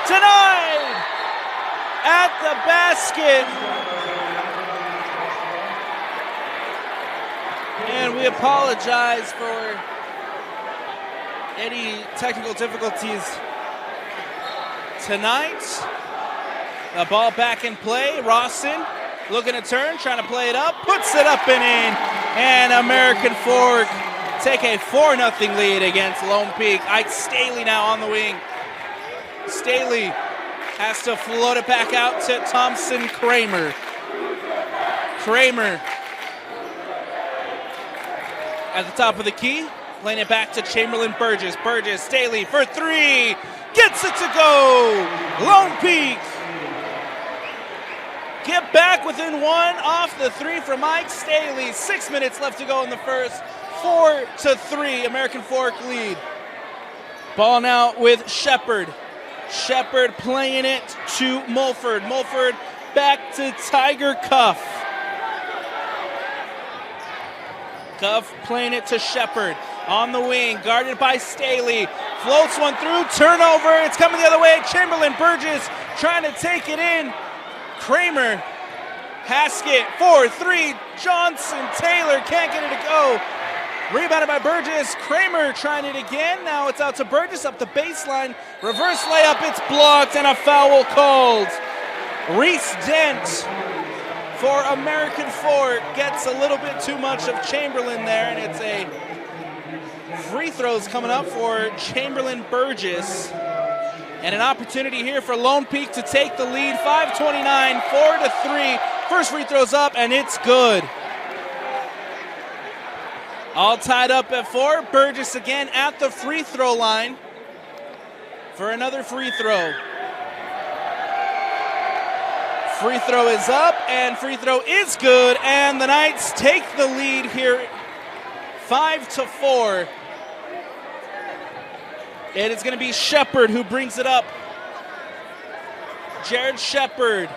Denied at the basket. And we apologize for any technical difficulties tonight. The ball back in play. Rawson looking to turn, trying to play it up, puts it up and in. And American Fork take a 4-0 lead against Lone Peak. Ike Staley now on the wing. Staley has to float it back out to Thompson Kramer. Kramer at the top of the key, playing it back to Chamberlain Burgess. Burgess, Staley for three, gets it to go. Lone Peak get back within one off the three from Mike Staley. 6 minutes left to go in the first. 4-3, American Fork lead. Ball now with Shepard. Shepard playing it to Mulford. Mulford back to Tiger Cuff. Cuff playing it to Shepard. On the wing, guarded by Staley. Floats one through, turnover. It's coming the other way. Chamberlain Burgess trying to take it in. Kramer, Haskett, 4-3. Johnson, Taylor can't get it to go. Rebounded by Burgess. Kramer trying it again. Now it's out to Burgess up the baseline. Reverse layup, it's blocked, and a foul called. Reese Dent for American Fork gets a little bit too much of Chamberlain there, and it's a free throws coming up for Chamberlain Burgess. And an opportunity here for Lone Peak to take the lead. 5:29, 4-3. First free throws up, and it's good. All tied up at 4. Burgess again at the free throw line for another free throw. Free throw is up, and free throw is good, and the Knights take the lead here, 5-4. And it's going to be Shepard who brings it up. Jared Shepard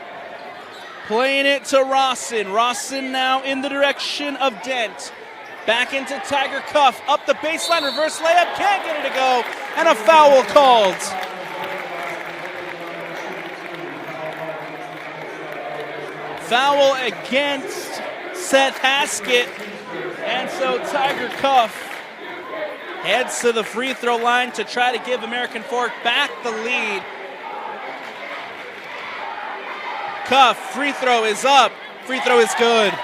playing it to Rawson. Rawson now in the direction of Dent. Back into Tiger Cuff, up the baseline, reverse layup, can't get it to go, and a foul called. Foul against Seth Haskett, and so Tiger Cuff heads to the free throw line to try to give American Fork back the lead. Cuff, free throw is up, free throw is good.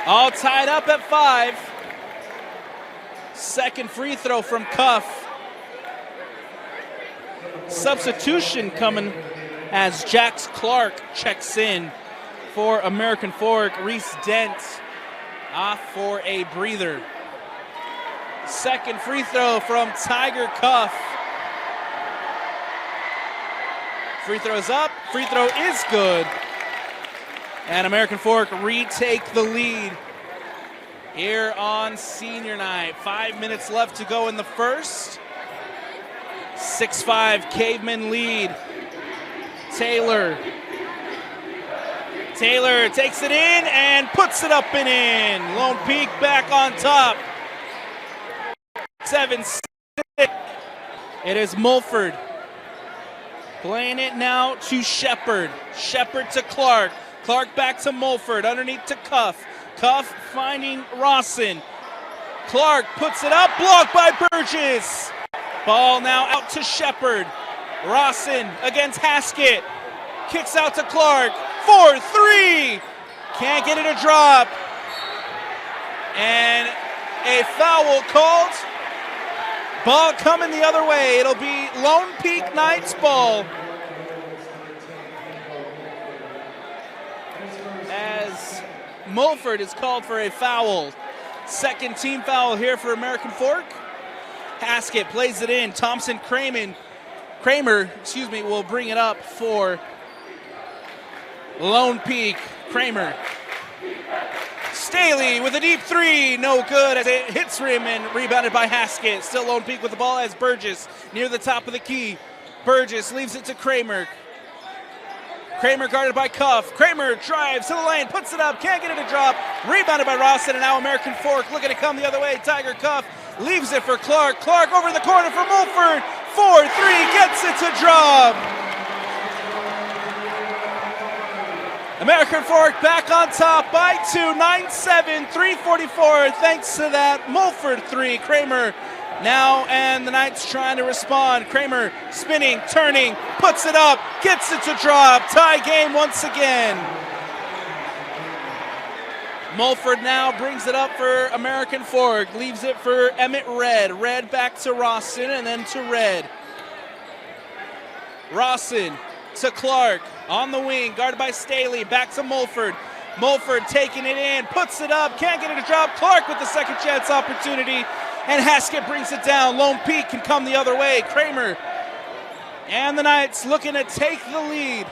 All tied up at 5. Second free throw from Cuff. Substitution coming as Jax Clark checks in for American Fork. Reese Dent off for a breather. Second free throw from Tiger Cuff. Free throw's up, free throw is good. And American Fork retake the lead here on senior night. 5 minutes left to go in the first. 6-5 Cavemen lead. Taylor takes it in and puts it up and in. Lone Peak back on top. 7-6. It is Mulford playing it now to Shepard. Shepard to Clark. Clark back to Mulford, underneath to Cuff. Cuff finding Rawson. Clark puts it up, blocked by Burgess. Ball now out to Shepard. Rawson against Haskett. Kicks out to Clark. 4-3. Can't get it to drop. And a foul called. Ball coming the other way. It'll be Lone Peak Knights ball. As Mulford is called for a foul. Second team foul here for American Fork. Haskett plays it in. Thompson Kramer, will bring it up for Lone Peak. Kramer. Staley with a deep three. No good as it hits rim and rebounded by Haskett. Still Lone Peak with the ball as Burgess near the top of the key. Burgess leaves it to Kramer. Kramer guarded by Cuff. Kramer drives to the lane, puts it up, can't get it to drop. Rebounded by Rawson, and now American Fork looking to come the other way. Tiger Cuff leaves it for Clark. Clark over in the corner for Mulford. 4-3, gets it to drop. American Fork back on top by 2, 9-7, 3:44, thanks to that Mulford 3. Kramer now, and the Knights trying to respond. Kramer spinning, turning, puts it up, gets it to drop. Tie game once again. Mulford now brings it up for American Fork, leaves it for Emmett Red. Red back to Rawson and then to Red. Rawson to Clark on the wing, guarded by Staley, back to Mulford. Mulford taking it in, puts it up, can't get it to drop. Clark with the second chance opportunity, and Haskett brings it down. Lone Peak can come the other way. Kramer and the Knights looking to take the lead.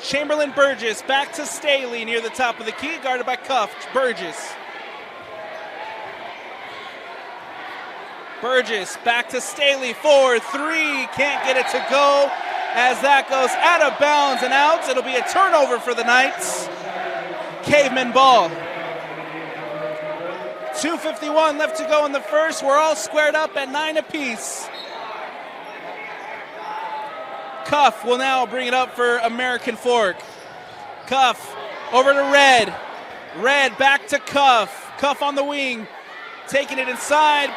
Chamberlain Burgess back to Staley near the top of the key, guarded by Cuff. Burgess. Burgess back to Staley, 4-3, can't get it to go as that goes out of bounds and out. It'll be a turnover for the Knights. Cavemen ball. 2:51 left to go in the first. We're all squared up at 9 apiece. Cuff will now bring it up for American Fork. Cuff over to Red. Red back to Cuff. Cuff on the wing, taking it inside.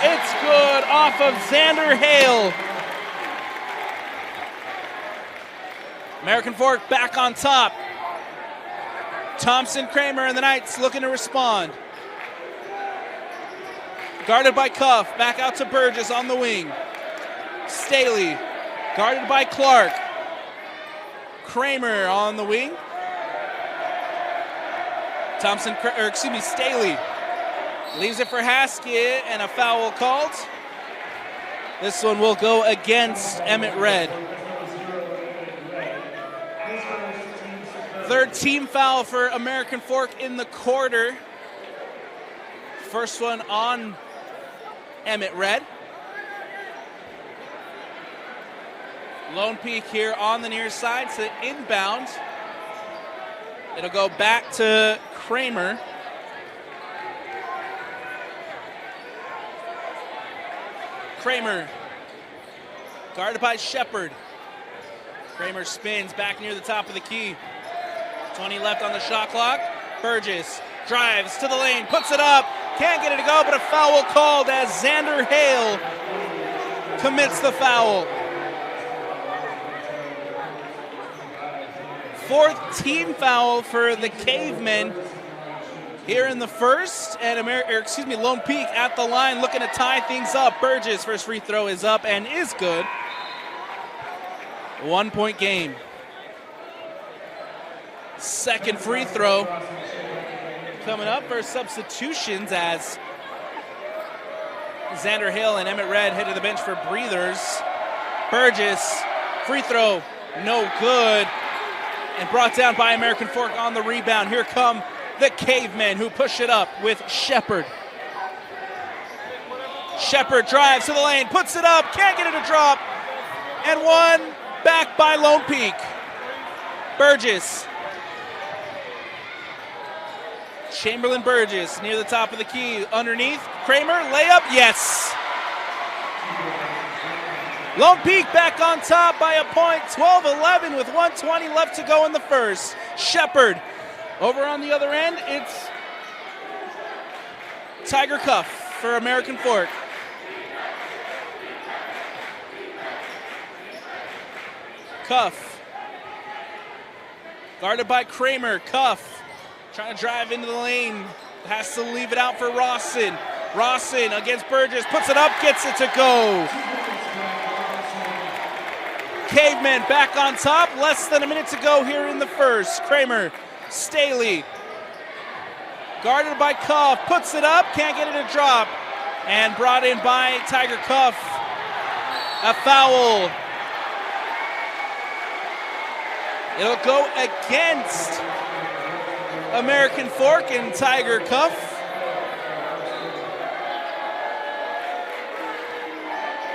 It's good off of Xander Hale. American Fork back on top. Thompson, Kramer, and the Knights looking to respond. Guarded by Cuff, back out to Burgess on the wing. Staley, guarded by Clark. Kramer on the wing. Staley leaves it for Haskett, and a foul called. This one will go against Emmett Red. Third team foul for American Fork in the quarter. First one on Emmett Red. Lone Peak here on the near side to inbound. It'll go back to Kramer. Kramer, guarded by Shepard. Kramer spins back near the top of the key. 20 left on the shot clock. Burgess drives to the lane, puts it up, can't get it to go, but a foul called as Xander Hale commits the foul. Fourth team foul for the Cavemen here in the first, and Lone Peak at the line looking to tie things up. Burgess, first free throw is up and is good. 1 point game. Second free throw coming up for substitutions as Xander Hill and Emmett Red head to the bench for breathers. Burgess, free throw, no good. And brought down by American Fork on the rebound. Here come the Cavemen who push it up with Shepard. Shepard drives to the lane, puts it up, can't get it to drop. And one back by Lone Peak. Burgess. Chamberlain Burgess near the top of the key. Underneath, Kramer, layup, yes. Lone Peak back on top by a point, 12-11 with 1:20 left to go in the first. Shepard over on the other end, it's Tiger Cuff for American Fork. Cuff, guarded by Kramer. Cuff trying to drive into the lane, has to leave it out for Rawson. Rawson against Burgess, puts it up, gets it to go. Cavemen back on top, less than a minute to go here in the first. Kramer, Staley, guarded by Cuff, puts it up, can't get it to drop, and brought in by Tiger Cuff. A foul. It'll go against American Fork and Tiger Cuff.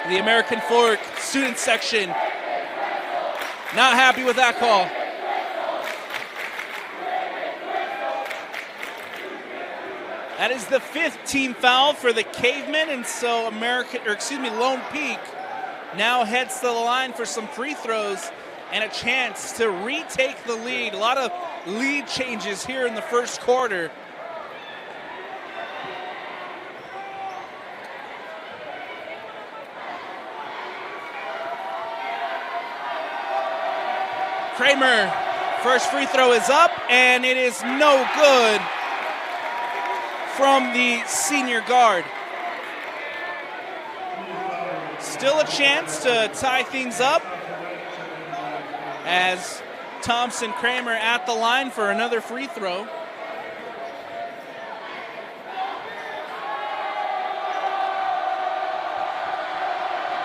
The American Fork student section not happy with that call. That is the fifth team foul for the Cavemen, and so Lone Peak now heads to the line for some free throws and a chance to retake the lead. A lot of lead changes here in the first quarter. Kramer, first free throw is up, and it is no good from the senior guard. Still a chance to tie things up as Thompson, Kramer at the line for another free throw.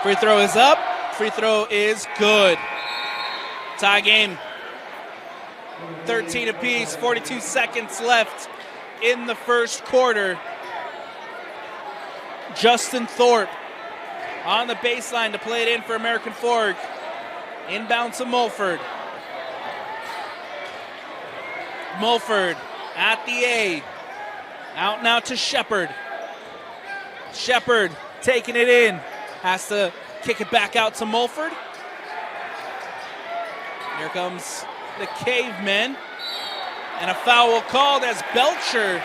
Free throw is up, free throw is good. Tie game, 13 apiece, 42 seconds left in the first quarter. Justin Thorpe on the baseline to play it in for American Fork. Inbound to Mulford. Mulford at the A. Out now to Shepard. Shepard taking it in. Has to kick it back out to Mulford. Here comes the Cavemen. And a foul called as Belcher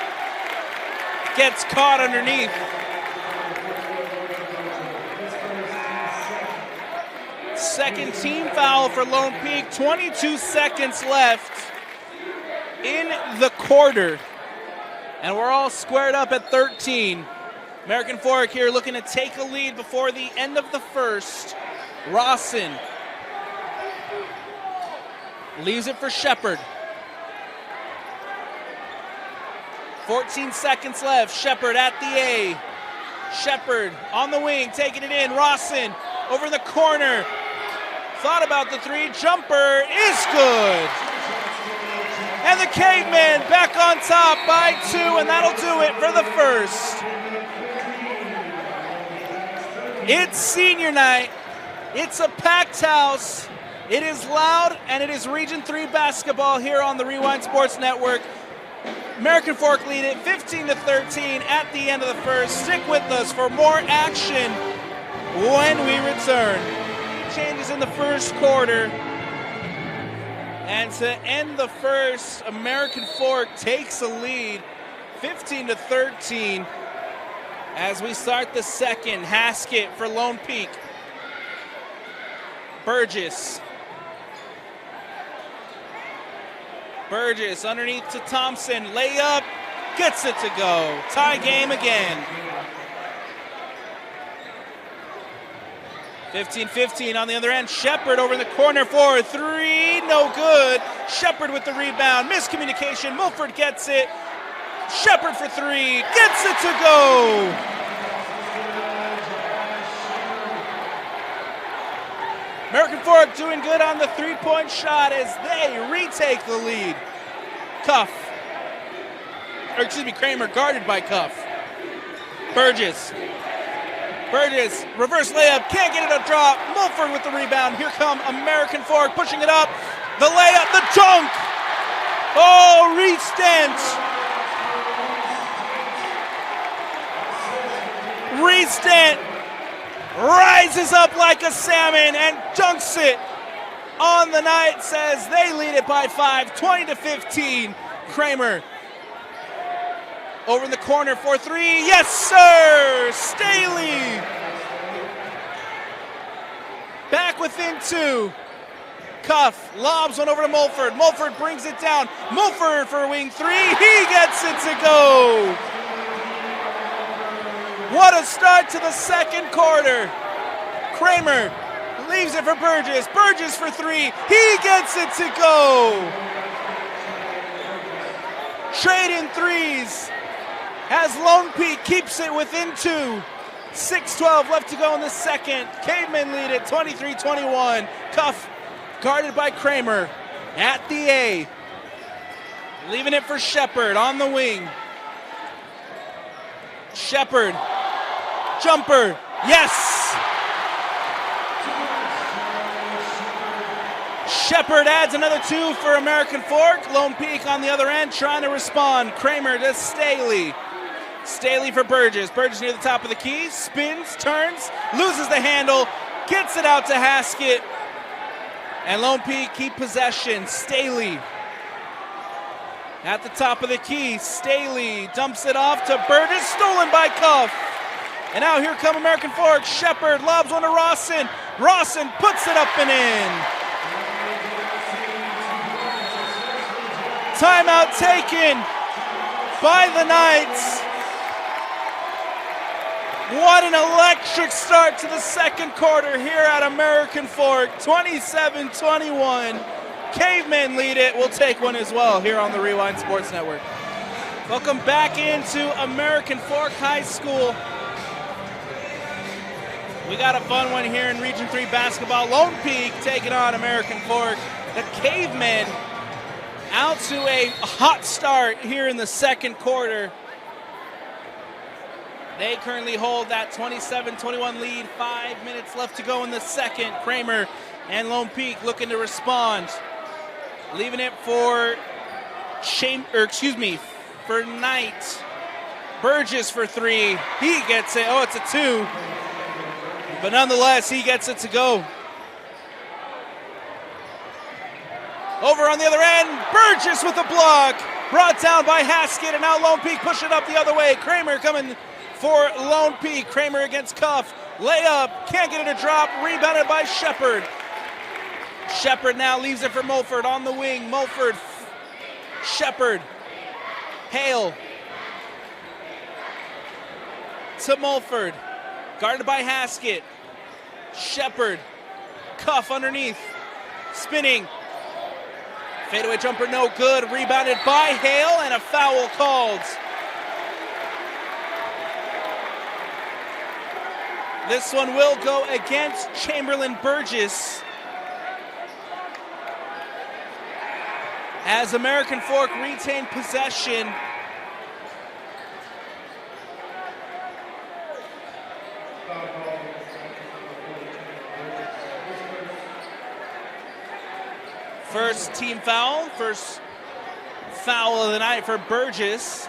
gets caught underneath. Second team foul for Lone Peak. 22 seconds left in the quarter. And we're all squared up at 13. American Fork here looking to take a lead before the end of the first. Rawson leaves it for Shepard. 14 seconds left. Shepard at the A. Shepard on the wing, taking it in. Rawson over in the corner. Thought about the three. Jumper is good. And the Cavemen back on top by 2, and that'll do it for the first. It's senior night. It's a packed house. It is loud, and it is Region 3 basketball here on the Rewind Sports Network. American Fork lead it 15-13 at the end of the first. Stick with us for more action when we return. Changes in the first quarter. And to end the first, American Fork takes a lead 15-13 as we start the second. Haskett for Lone Peak. Burgess underneath to Thompson. Layup, gets it to go. Tie game again. 15-15 on the other end. Shepard over in the corner for 3. No good. Shepard with the rebound. Miscommunication. Mulford gets it. Shepard for 3. Gets it to go. American Fork doing good on the three-point shot as they retake the lead. Kramer guarded by Cuff. Burgess, reverse layup, can't get it to drop. Mulford with the rebound. Here come American Fork pushing it up. The layup, the dunk. Oh, Reed Stent rises up like a salmon and dunks it on the night, says they lead it by 5, 20-15. Kramer over in the corner for 3. Yes, sir! Staley back within 2. Cuff lobs one over to Mulford. Mulford brings it down. Mulford for wing 3. He gets it to go. What a start to the second quarter. Kramer leaves it for Burgess. Burgess for 3. He gets it to go. Trading threes as Lone Peak keeps it within 2. 6:12 left to go in the second. Cavemen lead it 23-21. Cuff guarded by Kramer at the A. Leaving it for Shepard on the wing. Shepard, jumper, yes! Shepard adds another 2 for American Fork. Lone Peak on the other end trying to respond. Kramer to Staley. Staley for Burgess. Burgess near the top of the key. Spins, turns, loses the handle. Gets it out to Haskett. And Lone Peak keep possession. Staley at the top of the key. Staley dumps it off to Burgess. Stolen by Cuff. And now here come American Fork. Shepard lobs one to Rawson. Rawson puts it up and in. Timeout taken by the Knights. What an electric start to the second quarter here at American Fork. 27-21. Cavemen lead it. We'll take one as well here on the Rewind Sports Network. Welcome back into American Fork High School. We got a fun one here in Region 3 basketball. Lone Peak taking on American Fork. The Cavemen out to a hot start here in the second quarter. They currently hold that 27-21 lead. 5 minutes left to go in the second. Kramer and Lone Peak looking to respond. Leaving it for for Knight. Burgess for three. He gets it. Oh, it's a two. But nonetheless, he gets it to go. Over on the other end, Burgess with a block. Brought down by Haskett, and now Lone Peak push it up the other way. Kramer coming for Lone Peak. Kramer against Cuff. Layup, can't get it to drop. Rebounded by Shepard. Shepard now leaves it for Mulford on the wing. Mulford, Shepard, Hale to Mulford. Guarded by Haskett. Shepard, Cuff underneath. Spinning. Fadeaway jumper no good. Rebounded by Hale, and a foul called. This one will go against Chamberlain Burgess. As American Fork retain possession. First team foul, first foul of the night for Burgess.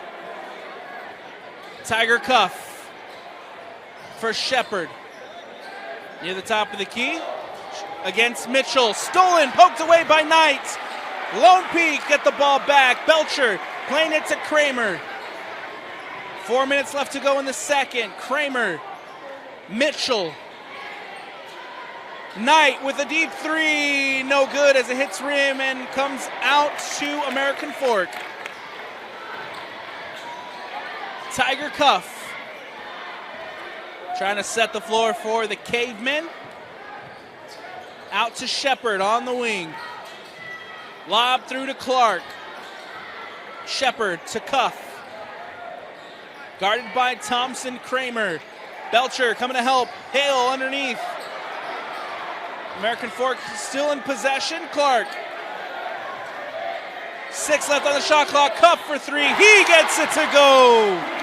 Tiger Cuff for Shepard. Near the top of the key against Mitchell. Stolen, poked away by Knight. Lone Peak get the ball back. Belcher playing it to Kramer. 4 minutes left to go in the second. Kramer, Mitchell. Knight with a deep three, no good as it hits rim and comes out to American Fork. Tiger Cuff trying to set the floor for the Cavemen. Out to Shepard on the wing. Lob through to Clark. Shepard to Cuff. Guarded by Thompson, Kramer. Belcher coming to help. Hale underneath. American Fork still in possession. Clark. 6 left on the shot clock. Cuff for three. He gets it to go.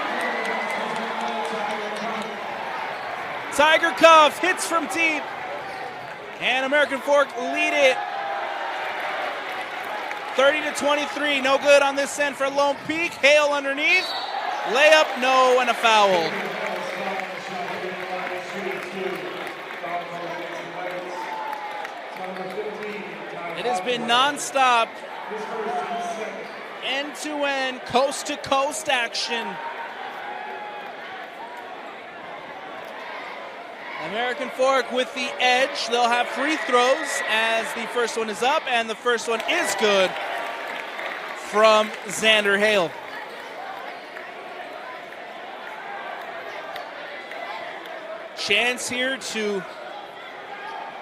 Tiger Cuff hits from deep. And American Fork lead it 30-23. No good on this end for Lone Peak. Hale underneath. Layup, no, and a foul. It has been nonstop, end-to-end, coast-to-coast action. American Fork with the edge. They'll have free throws as the first one is up, and the first one is good from Xander Hale. Chance here to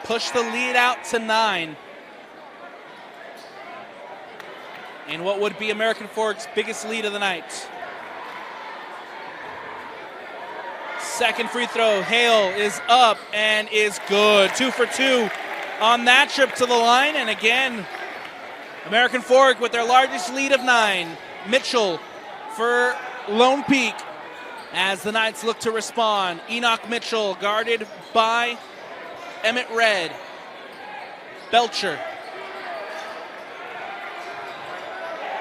push the lead out to 9. In what would be American Fork's biggest lead of the night. Second free throw, Hale is up and is good. 2 for 2 on that trip to the line. And again, American Fork with their largest lead of 9. Mitchell for Lone Peak as the Knights look to respond. Enoch Mitchell guarded by Emmett Red. Belcher.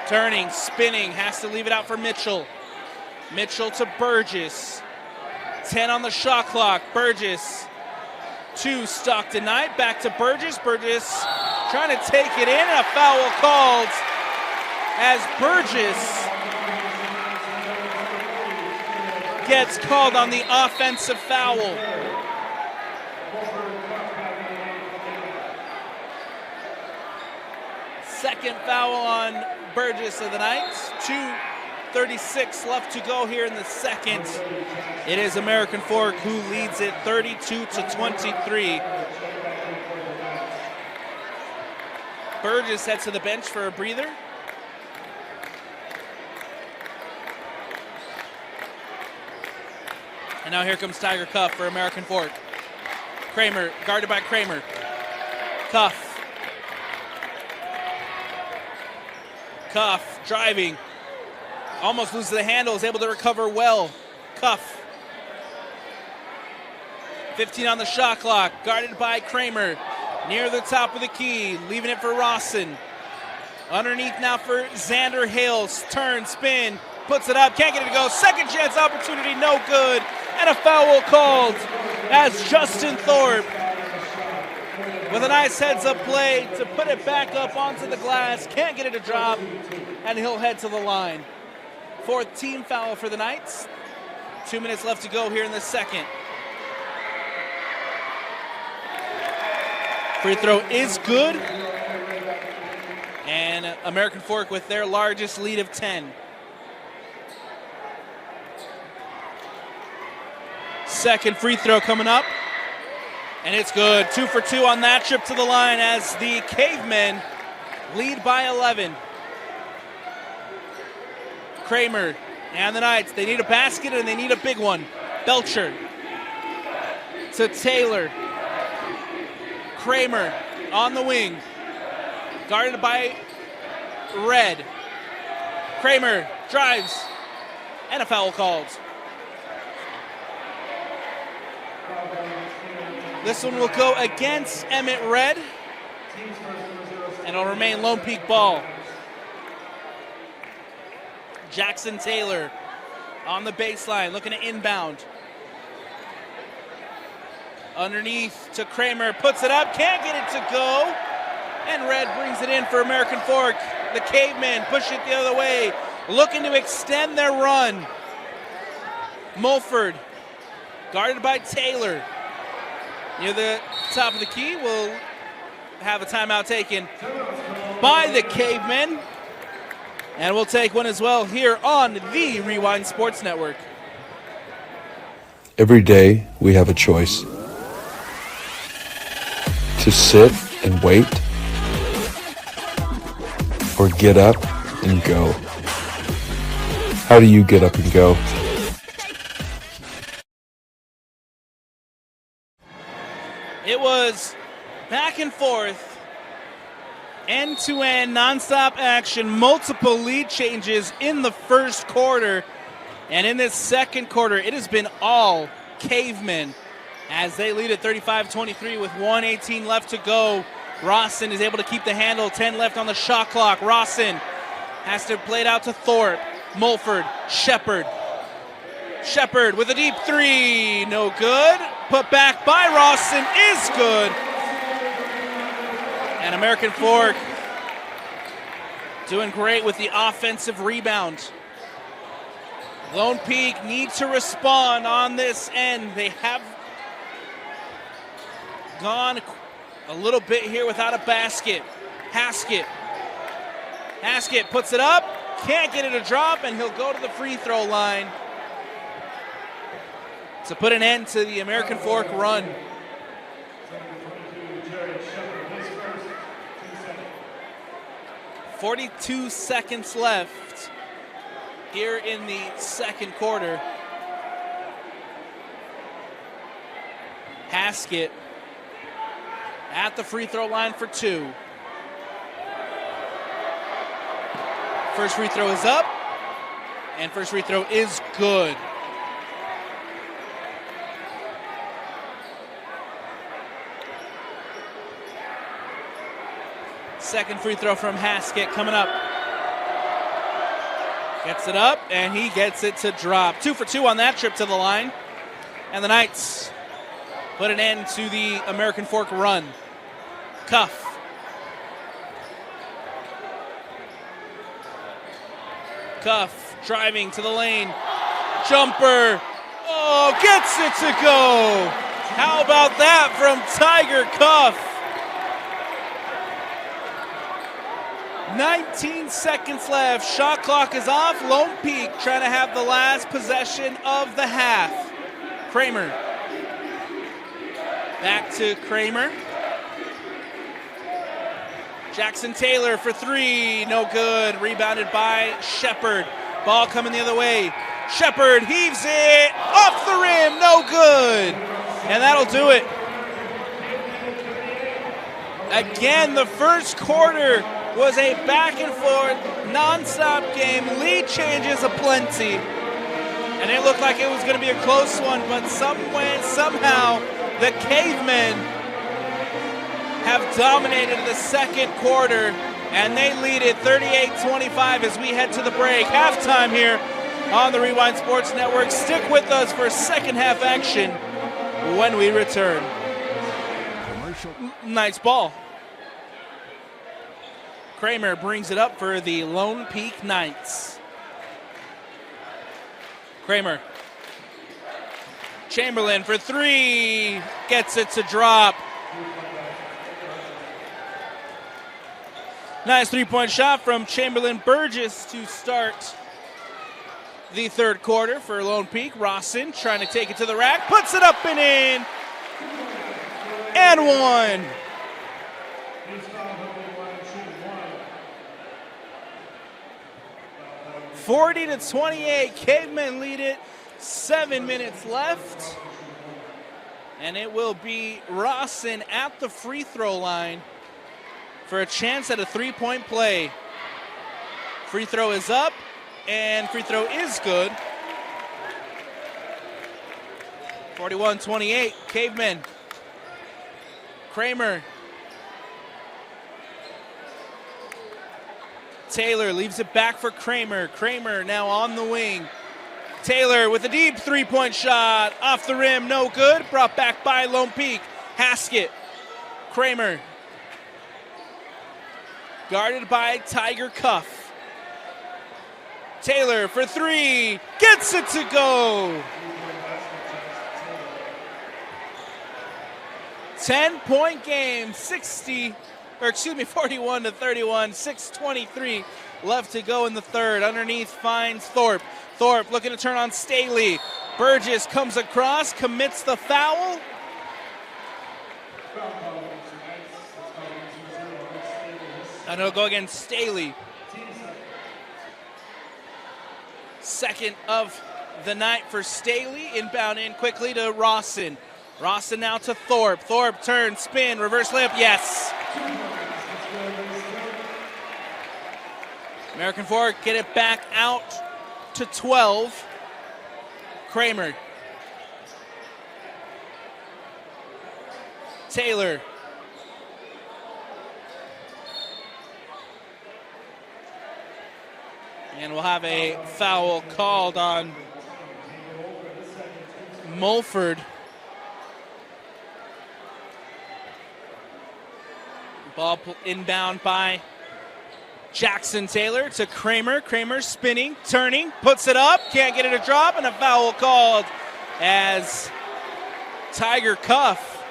Turning, spinning, has to leave it out for Mitchell. Mitchell to Burgess. 10 on the shot clock. Burgess to Stockton Knight. Back to Burgess. Burgess trying to take it in, and a foul called as Burgess gets called on the offensive foul. Second foul on Burgess of the night. 2:36 left to go here in the second. It is American Fork who leads it 32-23. Burgess heads to the bench for a breather. And now here comes Tiger Cuff for American Fork. Kramer, guarded by Kramer. Cuff. Cuff driving. Almost loses the handle, is able to recover well. Cuff. 15 on the shot clock, guarded by Kramer. Near the top of the key, leaving it for Rawson. Underneath now for Xander Hales. Turn, spin, puts it up, can't get it to go. Second chance opportunity, no good. And a foul called as Justin Thorpe, with a nice heads-up play to put it back up onto the glass, can't get it to drop, and he'll head to the line. Fourth team foul for the Knights. 2 minutes left to go here in the second. Free throw is good. And American Fork with their largest lead of 10. Second free throw coming up. And it's good. 2 for 2 on that trip to the line as the Cavemen lead by 11. Kramer and the Knights, they need a basket and they need a big one. Belcher to Taylor. Kramer on the wing, guarded by Red. Kramer drives, and a foul called. This one will go against Emmett Red, and it'll remain Lone Peak ball. Jackson Taylor on the baseline, looking to inbound. Underneath to Kramer, puts it up, can't get it to go. And Red brings it in for American Fork. The Cavemen push it the other way, looking to extend their run. Mulford, guarded by Taylor. Near the top of the key, will have a timeout taken by the Cavemen. And we'll take one as well here on the Rewind Sports Network. Every day we have a choice. To sit and wait, or get up and go. How do you get up and go? It was back and forth, end-to-end, nonstop action, multiple lead changes in the first quarter. And in this second quarter, it has been all Cavemen as they lead at 35-23 with 1:18 left to go. Rawson is able to keep the handle, 10 left on the shot clock. Rawson has to play it out to Thorpe. Mulford, Shepard. Shepard with a deep three, no good. Put back by Rawson is good. And American Fork doing great with the offensive rebound. Lone Peak need to respond on this end. They have gone a little bit here without a basket. Haskett puts it up, can't get it to drop, and he'll go to the free throw line to put an end to the American Fork run. .42 seconds left here in the second quarter. Haskett at the free throw line for 2. First free throw is up, and first free throw is good. Second free throw from Haskett coming up. Gets it up, and he gets it to drop. 2 for 2 on that trip to the line. And the Knights put an end to the American Fork run. Cuff. Cuff driving to the lane. Jumper. Oh, gets it to go. How about that from Tiger Cuff? 19 seconds left. Shot clock is off. Lone Peak trying to have the last possession of the half. Kramer. Back to Kramer. Jackson Taylor for three. No good. Rebounded by Shepard. Ball coming the other way. Shepard heaves it off the rim. No good. And that'll do it. Again, the first quarter was a back and forth, non-stop game. Lead changes aplenty. And it looked like it was going to be a close one, but somehow, the Cavemen have dominated the second quarter, and they lead it 38-25 as we head to the break. Halftime here on the Rewind Sports Network. Stick with us for second half action when we return. Nice ball. Kramer brings it up for the Lone Peak Knights. Kramer. Chamberlain for three. Gets it to drop. Nice three-point shot from Chamberlain Burgess to start the third quarter for Lone Peak. Rawson trying to take it to the rack. Puts it up and in. And one. (40-28). Cavemen lead it. 7 minutes left. And it will be Rawson at the free throw line for a chance at a three-point play. Free throw is up, and free throw is good. 41-28, Cavemen. Kramer. Taylor leaves it back for Kramer. Kramer now on the wing. Taylor with a deep three-point shot. Off the rim, no good. Brought back by Lone Peak. Haskett. Kramer. Guarded by Tiger Cuff. Taylor for three. Gets it to go. 10-point game. 41-31. 6:23 left to go in the third. Underneath finds Thorpe. Thorpe looking to turn on Staley. Burgess comes across, commits the foul. And it'll go against Staley. Second of the night for Staley. Inbound in quickly to Rawson. Rawson now to Thorpe. Thorpe turn, spin, reverse layup, yes. American Fork get it back out to 12. Kramer. Taylor. And we'll have a foul called on Mulford. Ball inbound by Jackson Taylor to Kramer. Kramer spinning, turning, puts it up, can't get it to drop, and a foul called as Tiger Cuff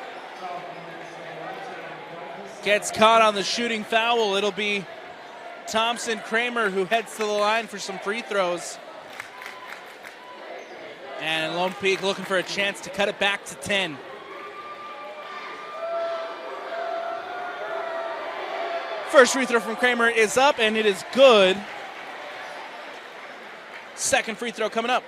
gets caught on the shooting foul. It'll be Thompson Kramer who heads to the line for some free throws. And Lone Peak looking for a chance to cut it back to 10. First free throw from Kramer is up, and it is good. Second free throw coming up.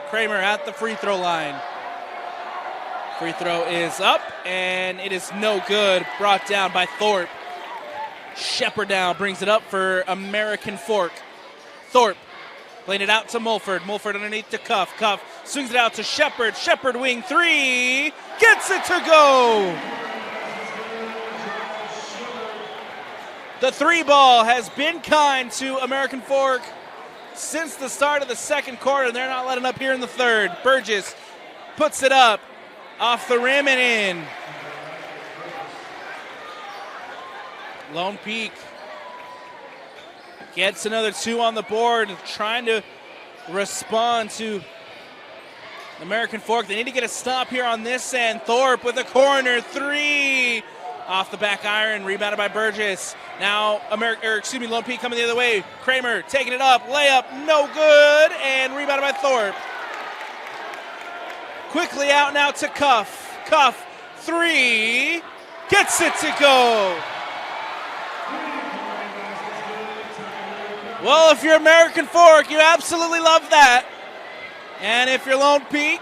Kramer at the free throw line. Free throw is up, and it is no good. Brought down by Thorpe. Shepard now brings it up for American Fork. Thorpe playing it out to Mulford. Mulford underneath to Cuff. Cuff swings it out to Shepard. Shepard wing three. Gets it to go. The three ball has been kind to American Fork. since the start of the second quarter. They're not letting up here in the third. Burgess puts it up off the rim and in. Lone Peak gets another 2 on the board, trying to respond to American Fork. They need to get a stop here on this end. Thorpe with a corner 3 off the back iron, rebounded by Burgess. Now Lone Peak coming the other way. Kramer taking it up, layup, no good, and rebounded by Thorpe. Quickly out now to Cuff. Cuff 3, gets it to go. Well, if you're American Fork, you absolutely love that. And if you're Lone Peak,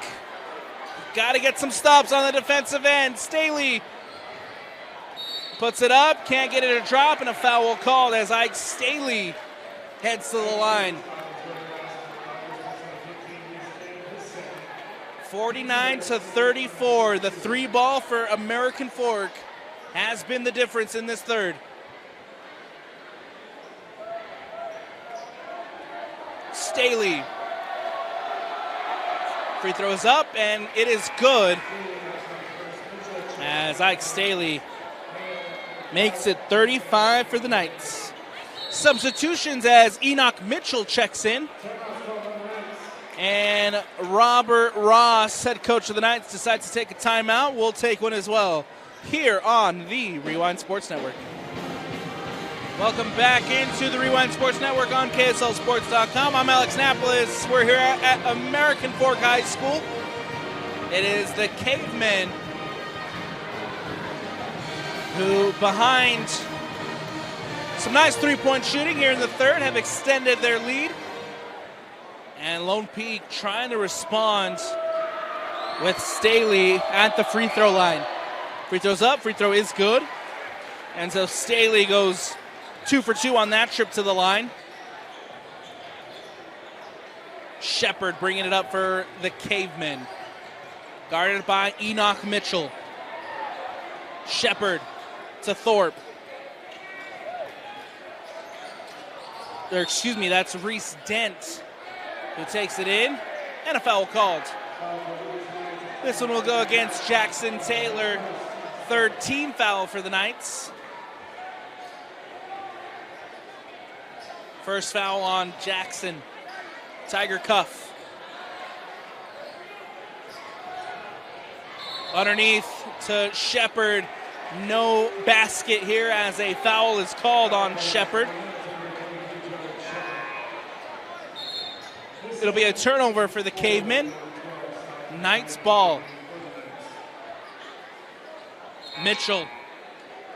got to get some stops on the defensive end. Staley puts it up, can't get it to drop, and a foul called as Ike Staley heads to the line. 49-34. The 3 ball for American Fork has been the difference in this third. Staley. Free throw is up, and it is good as Ike Staley makes it 35 for the Knights. Substitutions as Enoch Mitchell checks in, and Robert Ross, head coach of the Knights, decides to take a timeout. We'll take one as well here on the Rewind Sports Network. Welcome back into the Rewind Sports Network on KSLSports.com. I'm Alex Napolis. We're here at American Fork High School. It is the Cavemen who, behind some nice three-point shooting here in the third, have extended their lead. And Lone Peak trying to respond with Staley at the free throw line. Free throw's up, free throw is good. And so Staley goes 2 for 2 on that trip to the line. Shepard bringing it up for the Cavemen. Guarded by Enoch Mitchell. Shepard to Thorpe. That's Reese Dent who takes it in, and a foul called. This one will go against Jackson Taylor. Third team foul for the Knights. First foul on Jackson. Tiger Cuff. Underneath to Shepard. No basket here as a foul is called on Shepard. It'll be a turnover for the Cavemen. Knights ball. Mitchell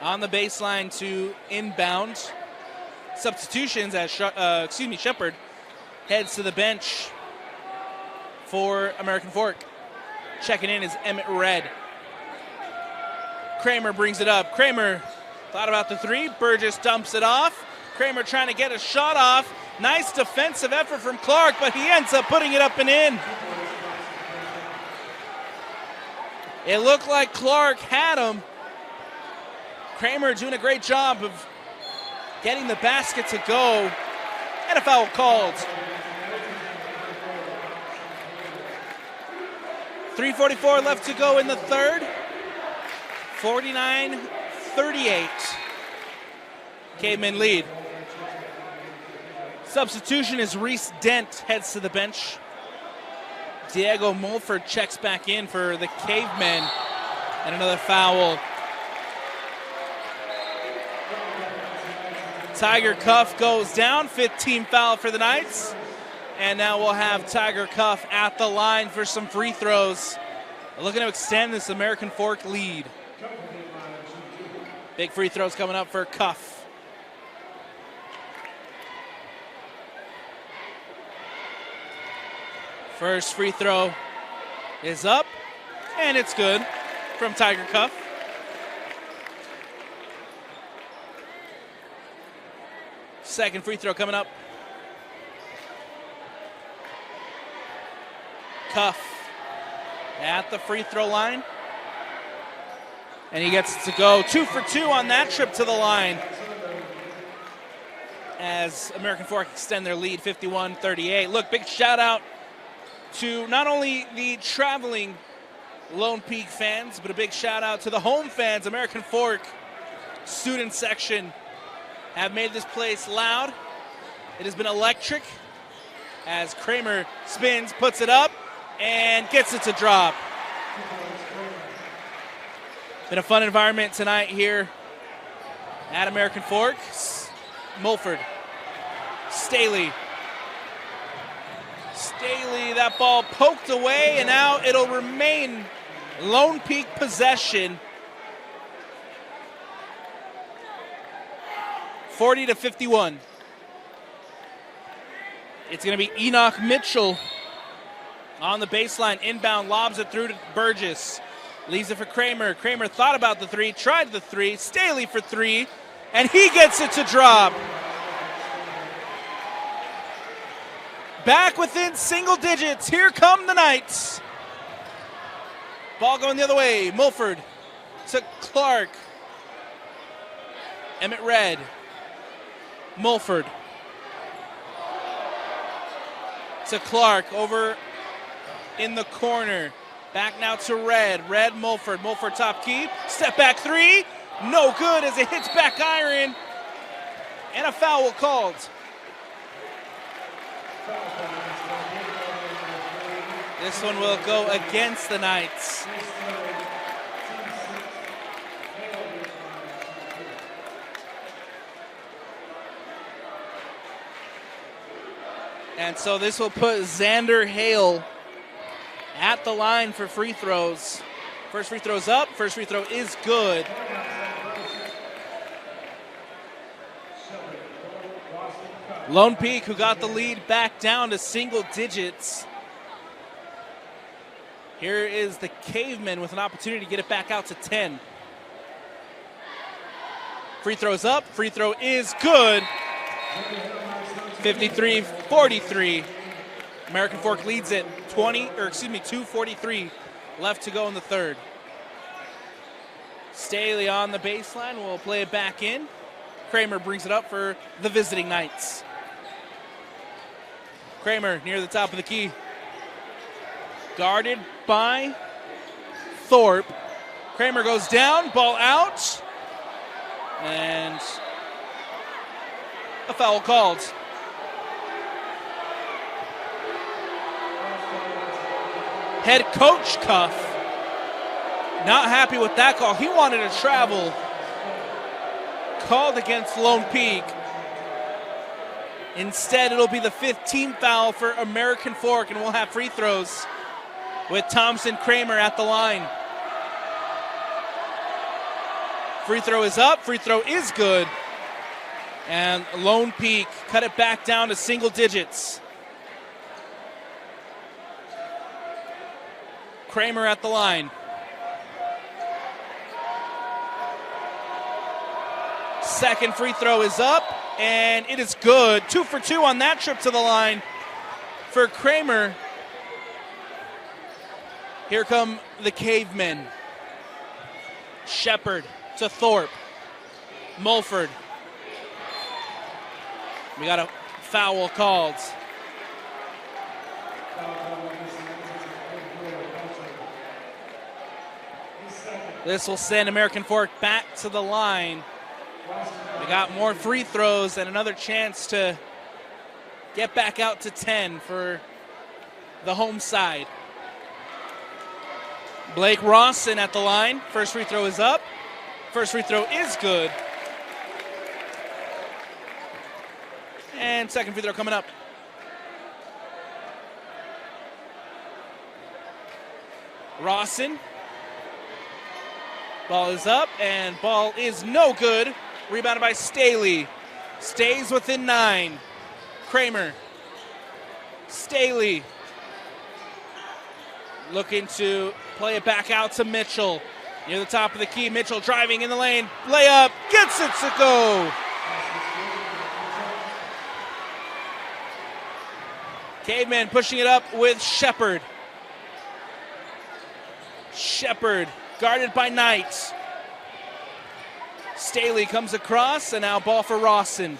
on the baseline to inbound. Substitutions as Shepard heads to the bench for American Fork. Checking in is Emmett Red. Kramer brings it up. Kramer thought about the 3. Burgess dumps it off. Kramer trying to get a shot off. Nice defensive effort from Clark, but he ends up putting it up and in. It looked like Clark had him. Kramer doing a great job of getting the basket to go, and a foul called. 3:44 left to go in the third. 49-38. Cavemen lead. Substitution is Reese Dent heads to the bench. Diego Mulford checks back in for the Cavemen, and another foul. Tiger Cuff goes down, 15 foul for the Knights. And now we'll have Tiger Cuff at the line for some free throws. Looking to extend this American Fork lead. Big free throws coming up for Cuff. First free throw is up, and it's good from Tiger Cuff. Second free throw coming up. Cuff at the free throw line. And he gets it to go 2 for 2 on that trip to the line. as American Fork extend their lead 51-38. Look, big shout out to not only the traveling Lone Peak fans, but a big shout out to the home fans. American Fork student section have made this place loud. It has been electric as Kramer spins, puts it up, and gets it to drop. Been a fun environment tonight here at American Fork. Mulford, Staley, that ball poked away, and now it'll remain Lone Peak possession. 40-51. It's going to be Enoch Mitchell on the baseline. Inbound, lobs it through to Burgess. Leaves it for Kramer. Kramer thought about the three, tried the three. Staley for three, and he gets it to drop. Back within single digits. Here come the Knights. Ball going the other way. Mulford to Clark. Emmett Red. Mulford to Clark over in the corner. Back now to Red. Red, Mulford. Mulford top key. Step back three. No good as it hits back iron. And a foul called. This one will go against the Knights. And so this will put Xander Hale at the line for free throws. First free throw's up. First free throw is good. Lone Peak, who got the lead back down to single digits. Here is the Cavemen with an opportunity to get it back out to 10. Free throw's up. Free throw is good. 53-43. American Fork leads it 2:43 left to go in the third. Staley on the baseline will play it back in. Kramer brings it up for the visiting Knights. Kramer near the top of the key. Guarded by Thorpe. Kramer goes down, ball out, and a foul called. Head coach Cuff not happy with that call. He wanted to travel. Called against Lone Peak. Instead, it'll be the 15th foul for American Fork, and we'll have free throws with Thompson Kramer at the line. Free throw is up. Free throw is good. And Lone Peak cut it back down to single digits. Kramer at the line. Second free throw is up, and it is good. 2 for 2 on that trip to the line for Kramer. Here come the Cavemen. Shepard to Thorpe. Mulford. We got a foul called. This will send American Fork back to the line. We got more free throws and another chance to get back out to 10 for the home side. Blake Rawson at the line. First free throw is up. First free throw is good. And second free throw coming up. Rawson. Ball is up, and ball is no good. Rebounded by Staley. Stays within 9. Kramer. Staley. Looking to play it back out to Mitchell. Near the top of the key, Mitchell driving in the lane. Layup, gets it to go. Caveman pushing it up with Shepard. Shepard guarded by Knight. Staley comes across, and now ball for Rawson.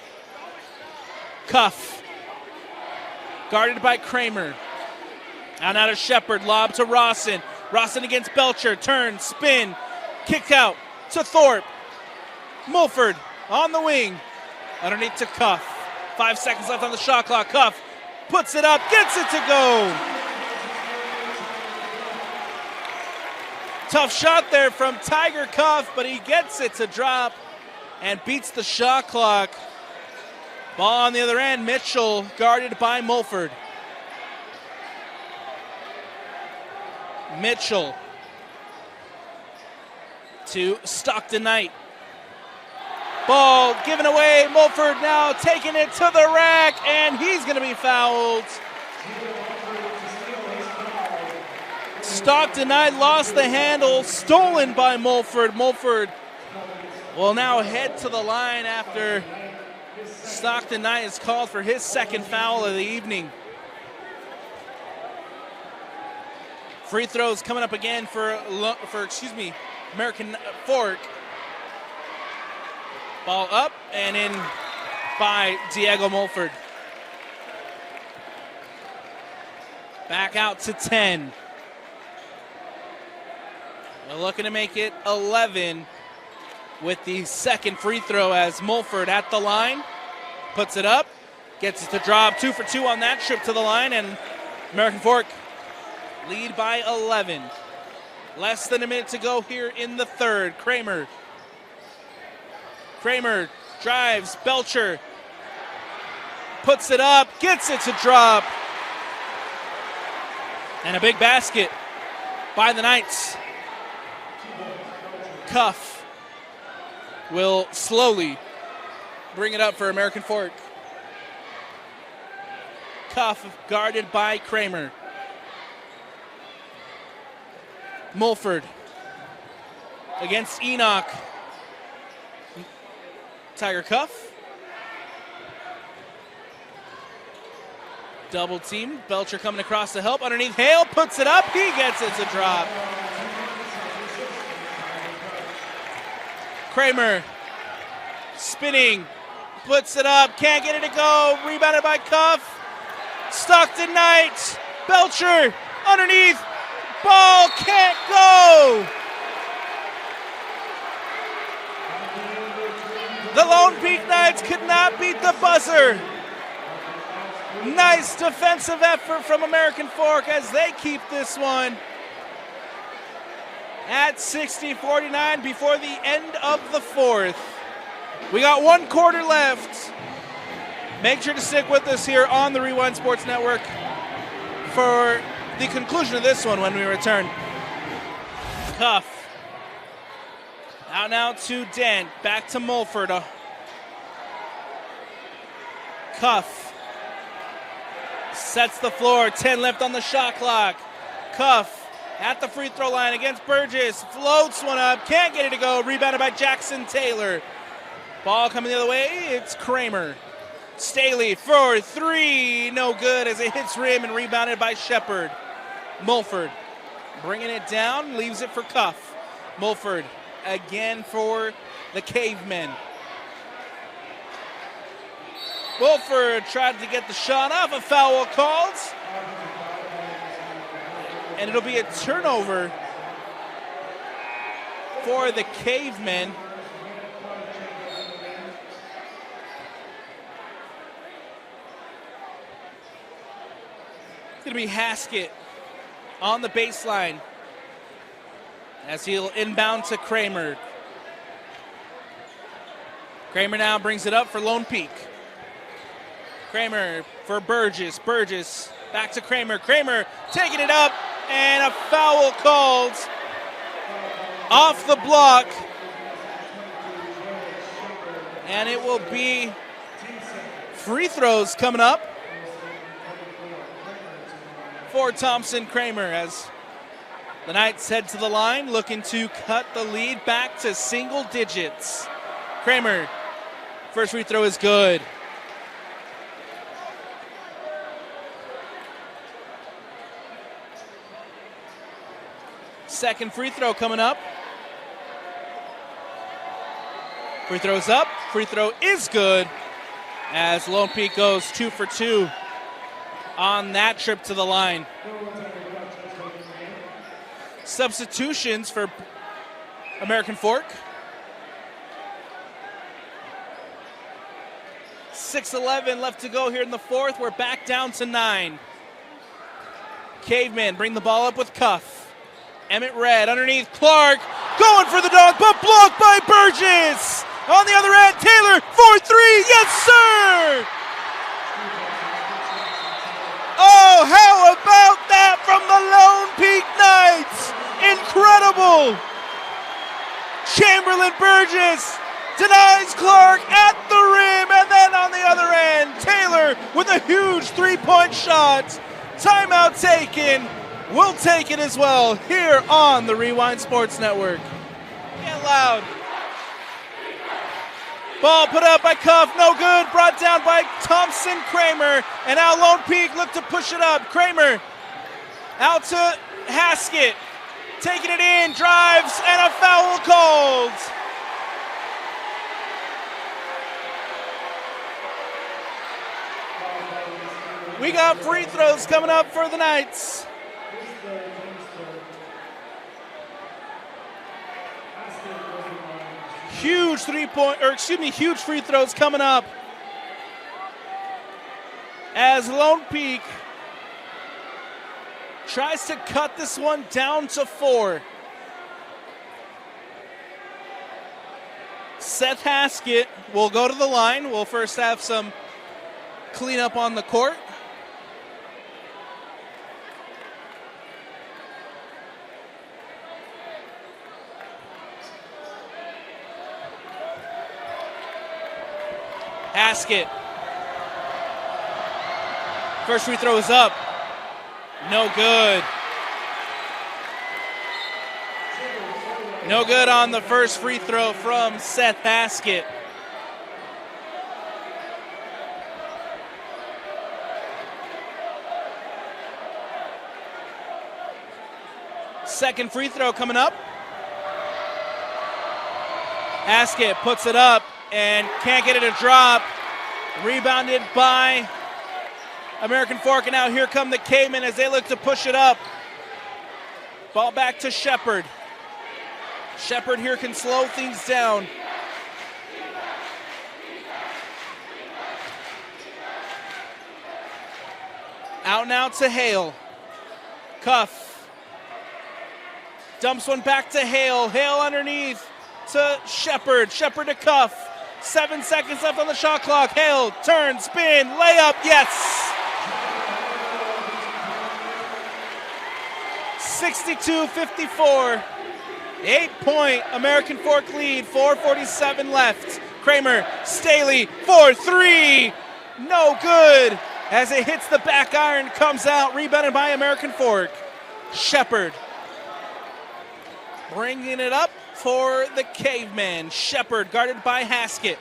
Cuff. Guarded by Kramer. Out to Shepard. Lob to Rawson. Rawson against Belcher. Turn, spin, kick out to Thorpe. Mulford on the wing. Underneath to Cuff. 5 seconds left on the shot clock. Cuff puts it up, gets it to go. Tough shot there from Tiger Cuff, but he gets it to drop and beats the shot clock. Ball on the other end. Mitchell guarded by Mulford. Mitchell to Stockton Knight. Ball given away. Mulford now taking it to the rack, and he's going to be fouled. Stockton Knight lost the handle, stolen by Mulford. Mulford will now head to the line after Stockton Knight is called for his second foul of the evening. Free throws coming up again for American Fork. Ball up and in by Diego Mulford. Back out to 10. They're looking to make it 11 with the second free throw as Mulford at the line. Puts it up, gets it to drop. 2 for 2 on that trip to the line, and American Fork lead by 11. Less than a minute to go here in the third. Kramer drives. Belcher puts it up, gets it to drop. And a big basket by the Knights. Cuff will slowly bring it up for American Fork. Cuff guarded by Kramer. Mulford against Enoch. Tiger Cuff. Double team. Belcher coming across to help. Underneath, Hale puts it up. He gets it to drop. Kramer spinning. Puts it up. Can't get it to go. Rebounded by Cuff. Stockton Knight. Belcher underneath. Ball can't go. The Lone Peak Knights could not beat the buzzer. Nice defensive effort from American Fork as they keep this one at 60-49 before the end of the fourth. We got 1 quarter left. Make sure to stick with us here on the Rewind Sports Network for the conclusion of this one when we return. Cuff. Out now to Dent. Back to Mulford. Cuff. Sets the floor. 10 left on the shot clock. Cuff at the free throw line against Burgess. Floats one up. Can't get it to go. Rebounded by Jackson Taylor. Ball coming the other way. It's Kramer. Staley for 3. No good as it hits rim and rebounded by Shepard. Mulford bringing it down. Leaves it for Cuff. Mulford again for the Cavemen. Mulford tried to get the shot off. A foul called. And it'll be a turnover for the Cavemen. It's going to be Haskett on the baseline as he'll inbound to Kramer. Kramer now brings it up for Lone Peak. Kramer for Burgess. Burgess back to Kramer. Kramer taking it up, and a foul called off the block. And it will be free throws coming up for Thompson Kramer as the Knights head to the line, looking to cut the lead back to single digits. Kramer, first free throw is good. Second free throw coming up. Free throw's up. Free throw is good. as Lone Peak goes 2 for 2 on that trip to the line. Substitutions for American Fork. 6:11 left to go here in the fourth. We're back down to 9. Cavemen bring the ball up with Cuff. Emmett Red underneath Clark. Going for the dog, but blocked by Burgess. On the other end, Taylor for 3. Yes, sir! Oh, how about that from the Lone Peak Knights? Incredible! Chamberlain Burgess denies Clark at the rim, and then on the other end, Taylor with a huge three-point shot. Timeout taken. We'll take it as well here on the Rewind Sports Network. Get loud. Ball put up by Cuff, no good. Brought down by Thompson Kramer, and now Lone Peak look to push it up. Kramer out to Haskett, taking it in, drives, and a foul called. We got free throws coming up for the Knights. Huge huge free throws coming up as Lone Peak tries to cut this one down to 4. Seth Haskett will go to the line. We'll first have some cleanup on the court. Haskett. First free throw is up. No good. No good on the first free throw from Seth Haskett. Second free throw coming up. Haskett puts it up and can't get it to drop. Rebounded by American Fork, and now here come the Cavemen as they look to push it up. Ball back to Shepard. Shepard here can slow things down. Out now to Hale. Cuff. Dumps one back to Hale. Hale underneath to Shepard. Shepard to Cuff. 7 seconds left on the shot clock. Hale, turn, spin, layup, yes! 62-54. 8-point American Fork lead, 4:47 left. Kramer, Staley for 3. No good. As it hits the back iron, comes out, rebounded by American Fork. Shepard bringing it up for the Cavemen. Shepard guarded by Haskett.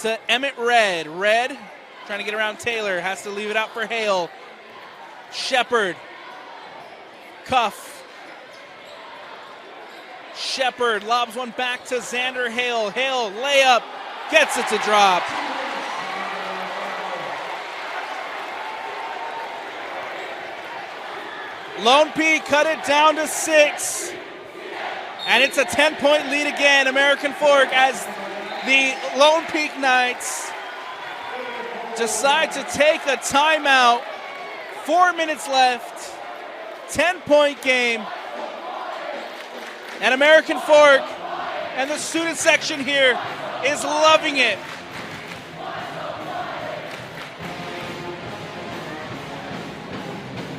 To Emmett Red. Red trying to get around Taylor. Has to leave it out for Hale. Shepard. Cuff. Shepard lobs one back to Xander Hale. Hale layup. Gets it to drop. Lone Peak cut it down to 6. And it's a 10-point lead again, American Fork, as the Lone Peak Knights decide to take a timeout. 4 minutes left, 10-point game. And American Fork and the student section here is loving it.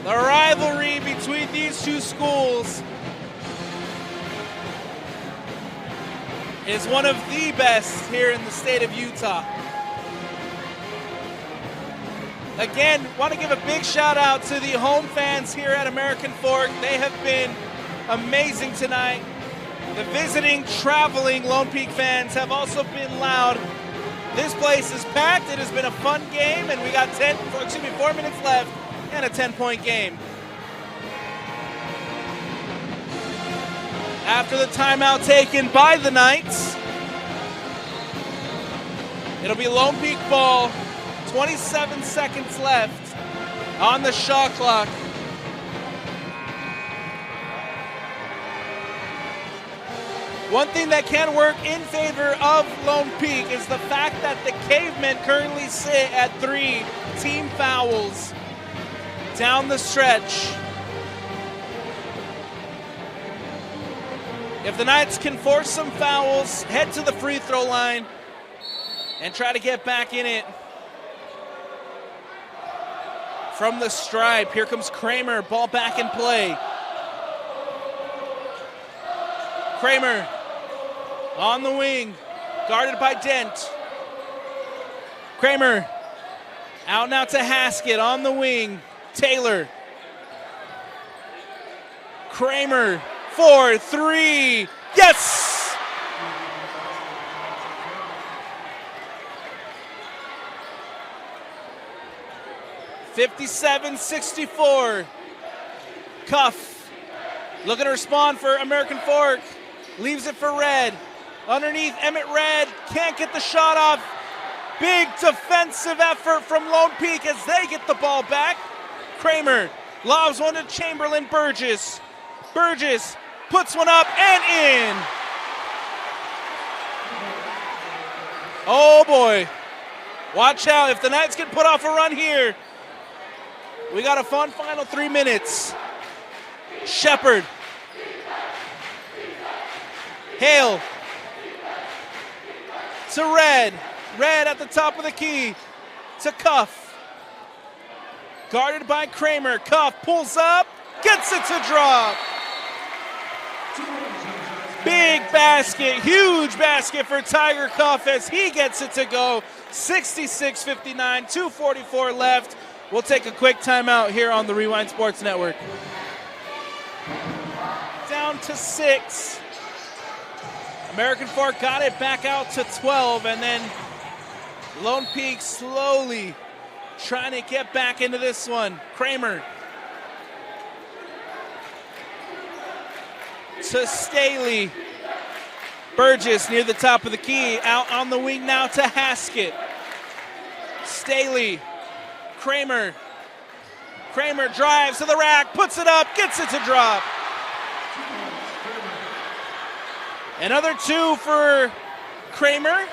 The rivalry between these two schools is one of the best here in the state of Utah. Again, want to give a big shout out to the home fans here at American Fork. They have been amazing tonight. The visiting, traveling Lone Peak fans have also been loud. This place is packed. It has been a fun game, and we got 4 minutes left and a 10-point game. After the timeout taken by the Knights, It'll be Lone Peak ball. 27 seconds left on the shot clock. One thing that can work in favor of Lone Peak is the fact that the Cavemen currently sit at 3 team fouls down the stretch. If the Knights can force some fouls, head to the free throw line, and try to get back in it. From the stripe, here comes Kramer, ball back in play. Kramer on the wing, guarded by Dent. Kramer out now to Haskett on the wing. Taylor. Kramer for 3. Yes! (57-64). Cuff looking to respond for American Fork. Leaves it for Red. Underneath, Emmett Red can't get the shot off. Big defensive effort from Lone Peak as they get the ball back. Kramer lobs one to Chamberlain Burgess. Burgess puts one up and in. Oh boy. Watch out. If the Knights can put off a run here, we got a fun final 3 minutes. Shepard. Hale. To Red. Red at the top of the key. To Cuff. Guarded by Kramer. Cuff pulls up. Gets it to drop. Big basket. Huge basket for Tiger Cuff as he gets it to go. 66-59. 2:44 left. We'll take a quick timeout here on the Rewind Sports Network. Down to 6. American Fork got it back out to 12, and then Lone Peak slowly trying to get back into this one. Kramer to Staley. Burgess near the top of the key. Out on the wing now to Haskett. Staley. Kramer. Kramer drives to the rack, puts it up, gets it to drop. Another 2 for Kramer.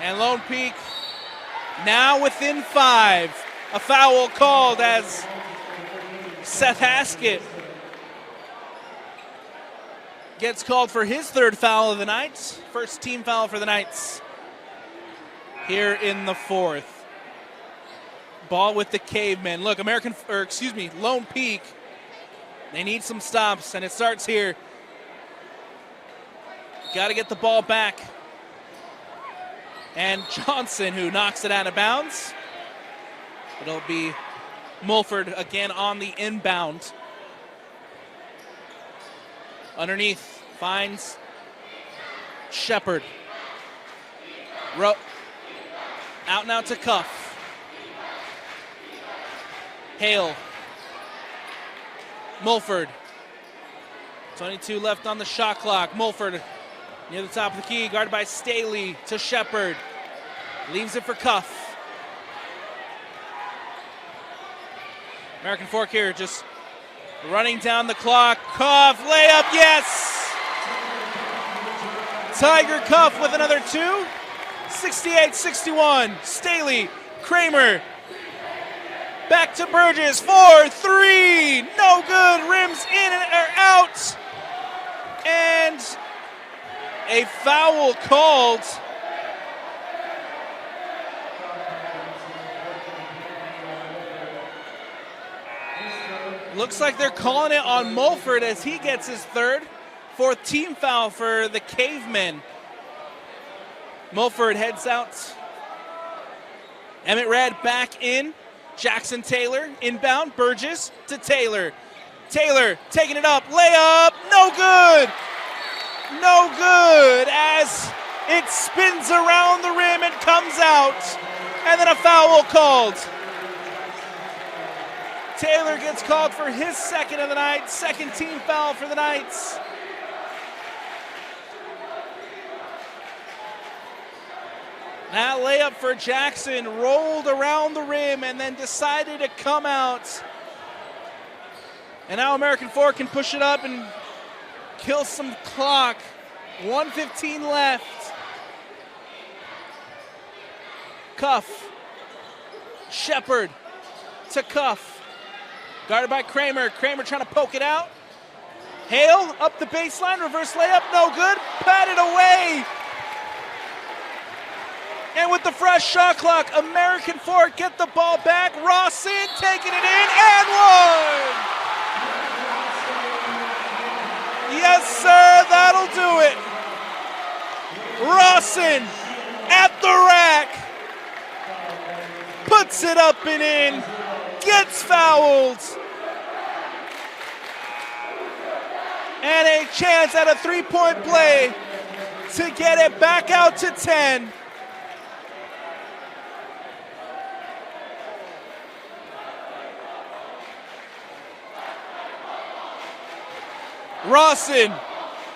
And Lone Peak now within 5. A foul called as Seth Haskett gets called for his 3rd foul of the night. First team foul for the Knights here in the 4th. Ball with the Cavemen. Look, Lone Peak. They need some stops, and it starts here. Got to get the ball back. And Johnson, who knocks it out of bounds. It'll be Mulford again on the inbound. Underneath, finds Shepard. Out now to Cuff. Hale. Mulford. 22 left on the shot clock. Mulford near the top of the key, guarded by Staley to Shepard. Leaves it for Cuff. American Fork here just running down the clock. Cuff, layup, yes! Tiger Cuff with another 2. 68-61. Staley, Kramer. Back to Burgess for 3. No good. Rims in or out. And a foul called. Looks like they're calling it on Mulford as he gets his 3rd. 4th team foul for the Cavemen. Mulford heads out. Emmett Red back in. Jackson Taylor inbound. Burgess to Taylor. Taylor taking it up. Layup. No good. No good as it spins around the rim and comes out. And then a foul called. Taylor gets called for his 2nd of the night. 2nd team foul for the Knights. That layup for Jackson rolled around the rim and then decided to come out. And now American Fork can push it up and kill some clock. 1:15 left. Cuff. Shepard to Cuff. Guarded by Kramer. Kramer trying to poke it out. Hale up the baseline. Reverse layup. No good. Patted away. And with the fresh shot clock, American Fork get the ball back. Rawson taking it in and one. Yes, sir, that'll do it. Rawson at the rack. Puts it up and in. Gets fouled. And a chance at a three-point play to get it back out to 10. Rawson,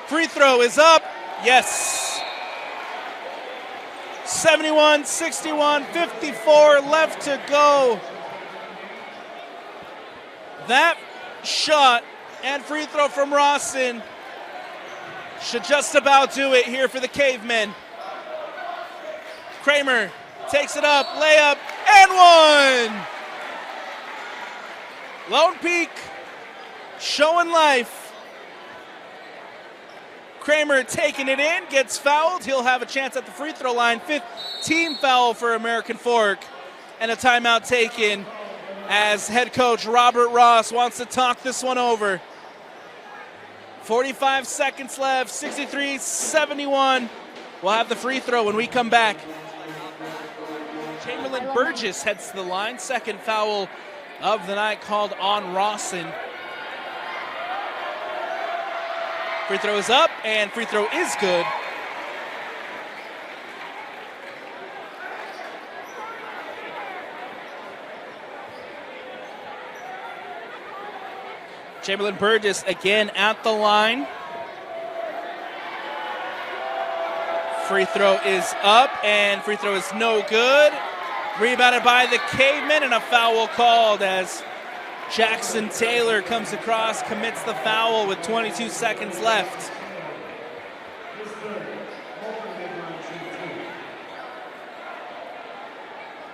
free throw is up. Yes. 71-61, 54 left to go. That shot and free throw from Rawson should just about do it here for the Cavemen. Kramer takes it up, layup, and one. Lone Peak showing life. Kramer taking it in, gets fouled. He'll have a chance at the free throw line. 5th team foul for American Fork. And a timeout taken as head coach Robert Ross wants to talk this one over. 45 seconds left, 63-71. We'll have the free throw when we come back. Chamberlain Burgess heads to the line. 2nd foul of the night called on Rawson. Free throw is up, and free throw is good. Chamberlain Burgess again at the line. Free throw is up, and free throw is no good. Rebounded by the Cavemen, and a foul called as Jackson Taylor comes across, commits the foul with 22 seconds left.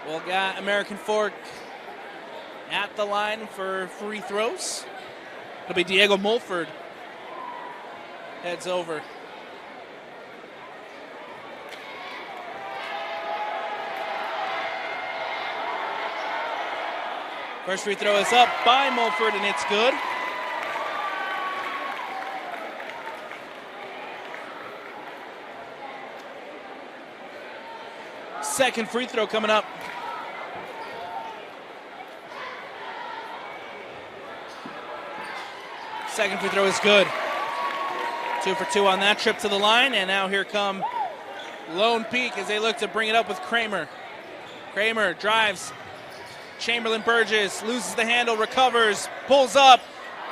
We'll got American Fork at the line for free throws. It'll be Diego Mulford. Heads over. First free throw is up by Mulford, and it's good. Second free throw coming up. Second free throw is good. 2 for 2 on that trip to the line, and now here come Lone Peak as they look to bring it up with Kramer. Kramer drives. Chamberlain Burgess loses the handle, recovers, pulls up,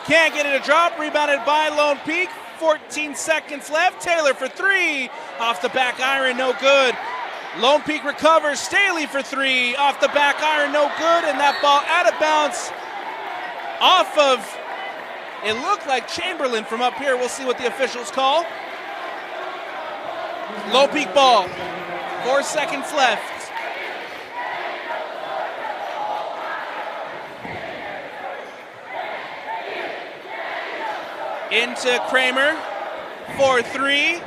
can't get it to drop, rebounded by Lone Peak. 14 seconds left. Taylor for 3, off the back iron, no good. Lone Peak recovers, Staley for 3, off the back iron, no good, and that ball out of bounds off of, it looked like Chamberlain from up here. We'll see what the officials call. Lone Peak ball, 4 seconds left. Into Kramer for 3.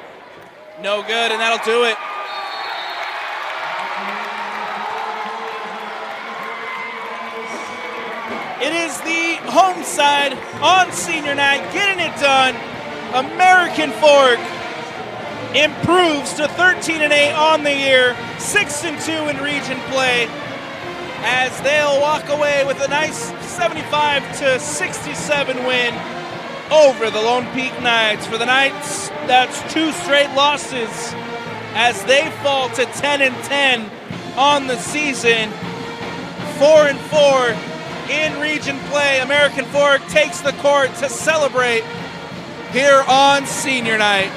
No good, and that'll do it. It is the home side on senior night, getting it done. American Fork improves to 13-8 on the year, 6-2 in region play, as they'll walk away with a nice 75-67 win over the Lone Peak Knights. For the Knights, that's 2 straight losses as they fall to 10-10 on the season. 4-4 in region play. American Fork takes the court to celebrate here on senior night.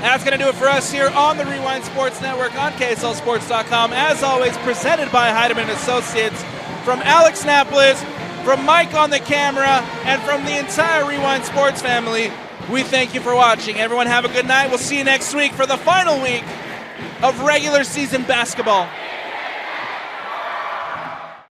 That's going to do it for us here on the Rewind Sports Network on KSLSports.com. As always, presented by Heidemann Associates. From Alex Napolis, from Mike on the camera, and from the entire Rewind Sports family, we thank you for watching. Everyone have a good night. We'll see you next week for the final week of regular season basketball.